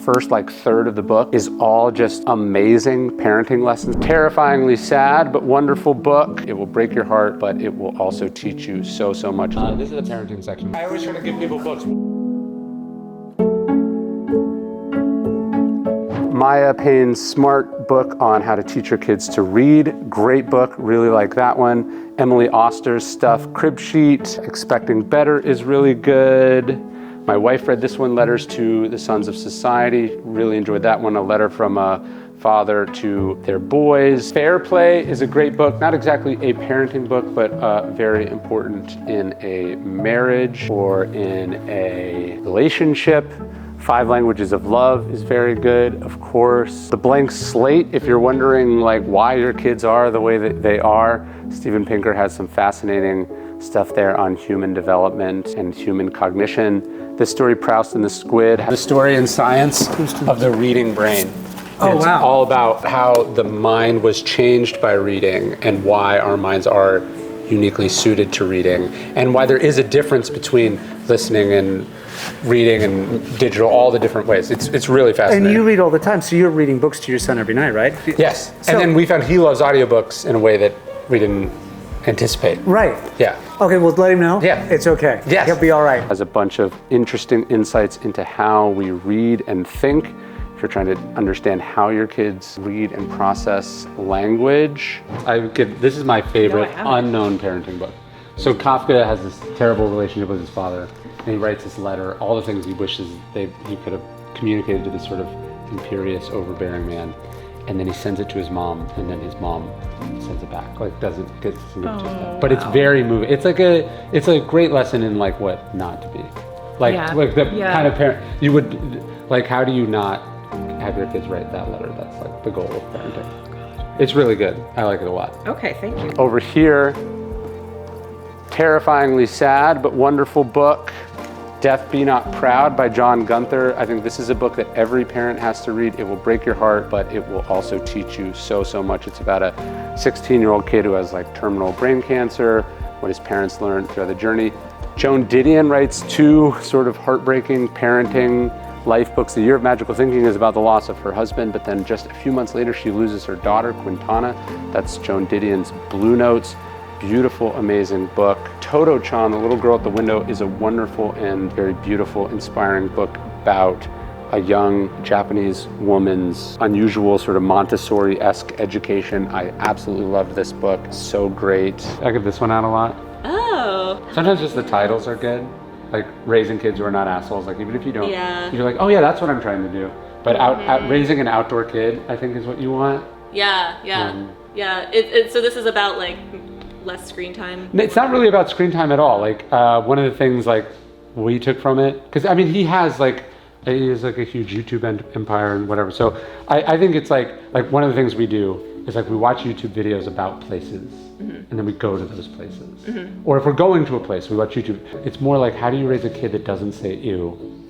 first third of the book is all just amazing parenting lessons. Terrifyingly sad, but wonderful book. It will break your heart, but it will also teach you so much. This is the parenting section. I always try to give people books. Maya Payne's Smart book on how to teach your kids to read. Great book, really like that one. Emily Oster's stuff, Crib Sheet, Expecting Better is really good. My wife read this one, Letters to the Sons of Society. Really enjoyed that one. A letter from a father to their boys. Fair Play is a great book. Not exactly a parenting book, but very important in a marriage or in a relationship. 5 Languages of Love is very good, of course. The Blank Slate, if you're wondering why your kids are the way that they are, Steven Pinker has some fascinating stuff there on human development and human cognition. The story Proust and the Squid, the story in science of the reading brain. Oh, it's wow. all about how the mind was changed by reading and why our minds are uniquely suited to reading and why there is a difference between listening and reading and digital, all the different ways. It's really fascinating. And you read all the time, so you're reading books to your son every night, right? Yes. And then we found he loves audiobooks in a way that we didn't anticipate. Right. Yeah. Okay, well, let him know. Yeah. It's okay. Yes. He'll be all right. Has a bunch of interesting insights into how we read and think. If you're trying to understand how your kids read and process language, this is my favorite unknown parenting book. So Kafka has this terrible relationship with his father, and he writes this letter, all the things he wishes he could have communicated to this sort of imperious, overbearing man. And then he sends it to his mom, and then his mom sends it back. Doesn't get to back. But it's very moving. It's a great lesson in what not to be. Kind of parent you would how do you not have your kids write that letter? That's the goal of parenting. It's really good. I like it a lot. Okay, thank you. Over here, terrifyingly sad but wonderful book, Death Be Not Proud by John Gunther. I think this is a book that every parent has to read. It will break your heart, but it will also teach you so much. It's about a 16-year-old kid who has terminal brain cancer, what his parents learned throughout the journey. Joan Didion writes 2 sort of heartbreaking parenting life books. The Year of Magical Thinking is about the loss of her husband, but then just a few months later, she loses her daughter, Quintana. That's Joan Didion's Blue Notes. Beautiful, amazing book. Toto-chan, The Little Girl at the Window, is a wonderful and very beautiful, inspiring book about a young Japanese woman's unusual sort of Montessori-esque education. I absolutely loved this book. So great. I give this one out a lot. Oh. Sometimes just the titles are good. Raising Kids Who Are Not Assholes. Even if you don't, you're oh yeah, that's what I'm trying to do. But raising an outdoor kid, I think, is what you want. Yeah. So this is about less screen time. It's not really about screen time at all. One of the things we took from it, because he has he has a huge YouTube empire and whatever. So I think it's one of the things we do is we watch YouTube videos about places, and then we go to those places. Or if we're going to a place, we watch YouTube. It's more how do you raise a kid that doesn't say ew?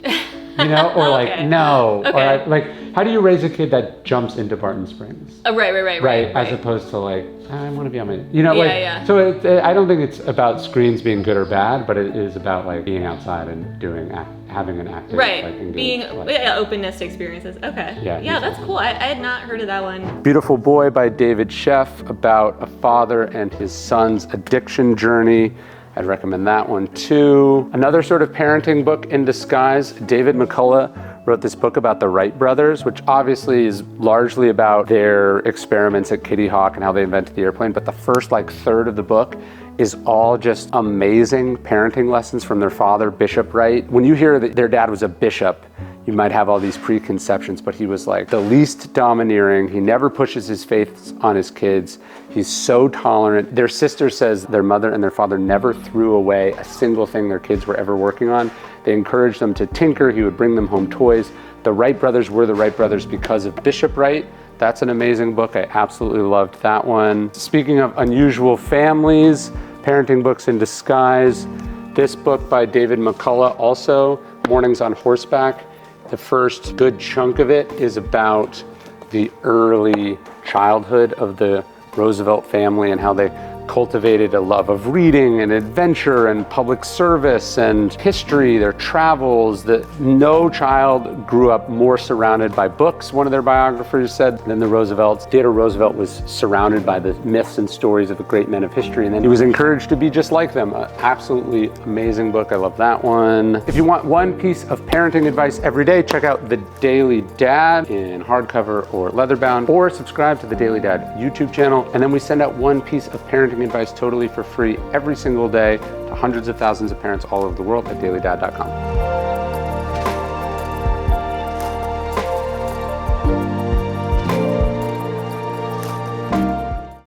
Or okay. No. Okay. Or how do you raise a kid that jumps into Barton Springs? Right. As opposed to I want to be on my, So I don't think it's about screens being good or bad, but it is about being outside and having an active, being openness to experiences. Okay. Yeah, that's cool. I had not heard of that one. Beautiful Boy by David Sheff, about a father and his son's addiction journey. I'd recommend that one too. Another sort of parenting book in disguise, David McCullough wrote this book about the Wright brothers, which obviously is largely about their experiments at Kitty Hawk and how they invented the airplane. But the first third of the book is all just amazing parenting lessons from their father, Bishop Wright. When you hear that their dad was a bishop, you might have all these preconceptions, but he was the least domineering. He never pushes his faith on his kids. He's so tolerant. Their sister says their mother and their father never threw away a single thing their kids were ever working on. They encouraged them to tinker. He would bring them home toys. The Wright brothers were the Wright brothers because of Bishop Wright. That's an amazing book. I absolutely loved that one. Speaking of unusual families, parenting books in disguise, this book by David McCullough also, Mornings on Horseback. The first good chunk of it is about the early childhood of the Roosevelt family and how they cultivated a love of reading and adventure and public service and history, their travels, that no child grew up more surrounded by books, one of their biographers said, than the Roosevelts. Theodore Roosevelt was surrounded by the myths and stories of the great men of history, and then he was encouraged to be just like them. Absolutely amazing book. I love that one. If you want one piece of parenting advice every day, check out The Daily Dad in hardcover or leatherbound, or subscribe to The Daily Dad YouTube channel. And then we send out one piece of parenting advice totally for free every single day to hundreds of thousands of parents all over the world at dailydad.com.